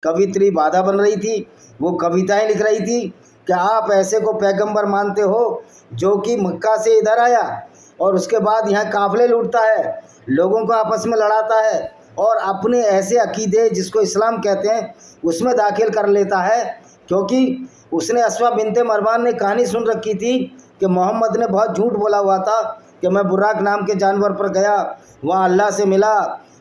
कवित्री बाधा बन रही थी। वो कविताएं लिख रही थी कि आप ऐसे को पैगंबर मानते हो जो कि मक्का से इधर आया और उसके बाद यहाँ काफिले लूटता है, लोगों को आपस में लड़ाता है और अपने ऐसे अकीदे जिसको इस्लाम कहते हैं उसमें दाखिल कर लेता है। क्योंकि उसने अस्मा बिनते मरवान ने कहानी सुन रखी थी कि मोहम्मद ने बहुत झूठ बोला हुआ था कि मैं बुराक नाम के जानवर पर गया, वहाँ अल्लाह से मिला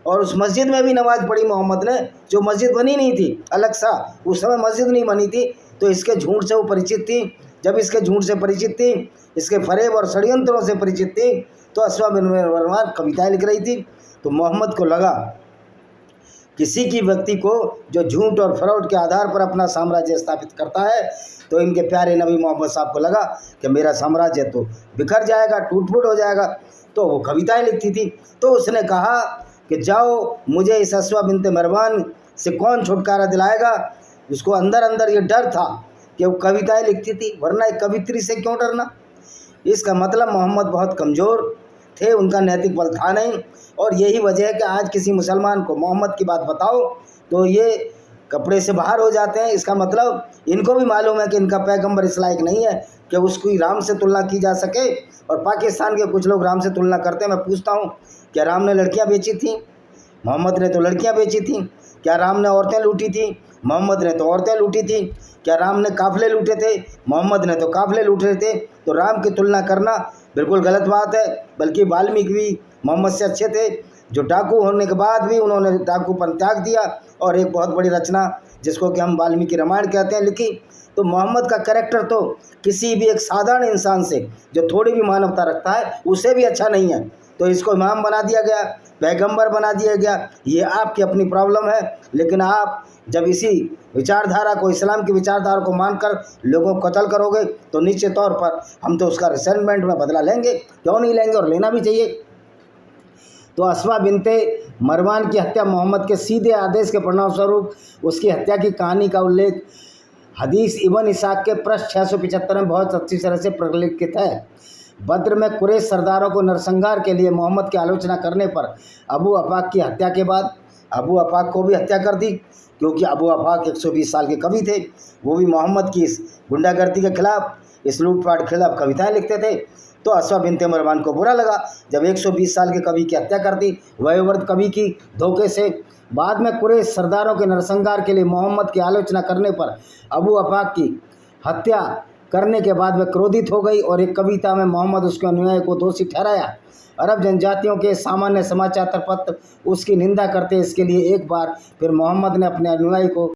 और उस मस्जिद में भी नमाज़ पढ़ी मोहम्मद ने, जो मस्जिद बनी नहीं थी, अलग सा उस समय मस्जिद नहीं बनी थी। तो इसके झूठ से वो परिचित थी। जब इसके झूठ से परिचित थी, इसके फरेब और षड्यंत्रों से परिचित थी, तो अस्मा बिन मरवान कविताएँ लिख रही थी। तो मोहम्मद को लगा किसी की व्यक्ति को जो झूठ और फ्रॉड के आधार पर अपना साम्राज्य स्थापित करता है, तो इनके प्यारे नबी मोहम्मद साहब को लगा कि मेरा साम्राज्य तो बिखर जाएगा, टूट फूट हो जाएगा। तो वो कविताएं लिखती थी। तो उसने कहा कि जाओ, मुझे इस अस्मा बिनते मरवान से कौन छुटकारा दिलाएगा। उसको अंदर अंदर ये डर था कि वो कविताएं लिखती थी, वरना एक कवित्री से क्यों डरना। इसका मतलब मोहम्मद बहुत कमज़ोर थे, उनका नैतिक बल था नहीं। और यही वजह है कि आज किसी मुसलमान को मोहम्मद की बात बताओ तो ये कपड़े से बाहर हो जाते हैं। इसका मतलब इनको भी मालूम है कि इनका पैगंबर इस लायक नहीं है कि उसकी राम से तुलना की जा सके। और पाकिस्तान के कुछ लोग राम से तुलना करते हैं। मैं पूछता हूँ, क्या राम ने लड़कियाँ बेची थी? मोहम्मद ने तो लड़कियाँ बेची थी। क्या राम ने औरतें लूटी थी? मोहम्मद ने तो औरतें लूटी थी। क्या राम ने काफ़िले लूटे थे? मोहम्मद ने तो काफ़िले लूट रहे थे। तो राम की तुलना करना बिल्कुल गलत बात है। बल्कि वाल्मीकि भी मोहम्मद से अच्छे थे, जो डाकू होने के बाद भी उन्होंने डाकूपन त्याग दिया और एक बहुत बड़ी रचना जिसको कि हम वाल्मीकि रामायण कहते हैं लिखी। तो मोहम्मद का कैरेक्टर तो किसी भी एक साधारण इंसान से जो थोड़ी भी मानवता रखता है उससे भी अच्छा नहीं है। तो इसको इमाम बना दिया गया, पैगंबर बना दिया गया। ये आपकी अपनी प्रॉब्लम है। लेकिन आप जब इसी विचारधारा को, इस्लाम की विचारधारा को मानकर लोगों को कत्ल करोगे तो निश्चित तौर पर हम तो उसका रिसेंटमेंट में बदला लेंगे, क्यों नहीं लेंगे, और लेना भी चाहिए। तो अस्मा बिनते मरवान की हत्या मोहम्मद के सीधे आदेश के परिणाम स्वरूप उसकी हत्या की कहानी का उल्लेख हदीस इब्न इसाक के पृष्ठ 675 में बहुत अच्छी तरह से प्रलिखित है। बद्र में कुरैश सरदारों को नरसंहार के लिए मोहम्मद की आलोचना करने पर अबू अफाक की हत्या के बाद अबू अफाक को भी हत्या कर दी, क्योंकि अबू अफाक 120 साल के कवि थे। वो भी मोहम्मद की इस गुंडागर्दी के खिलाफ, इस लूटपाट के खिलाफ कविताएं लिखते थे। तो अस्मा बिनते मरवान को बुरा लगा जब 120 साल के कवि की हत्या कर दी, वयोवृद्ध कवि की धोखे से। बाद में कुरैश सरदारों के नरसंहार के लिए मोहम्मद की आलोचना करने पर अबू अफाक की हत्या करने के बाद वह क्रोधित हो गई और एक कविता में मोहम्मद उसके अनुयायी को दोषी ठहराया। अरब जनजातियों के सामान्य समाचार पत्र उसकी निंदा करते। इसके लिए एक बार फिर मोहम्मद ने अपने अनुयायी को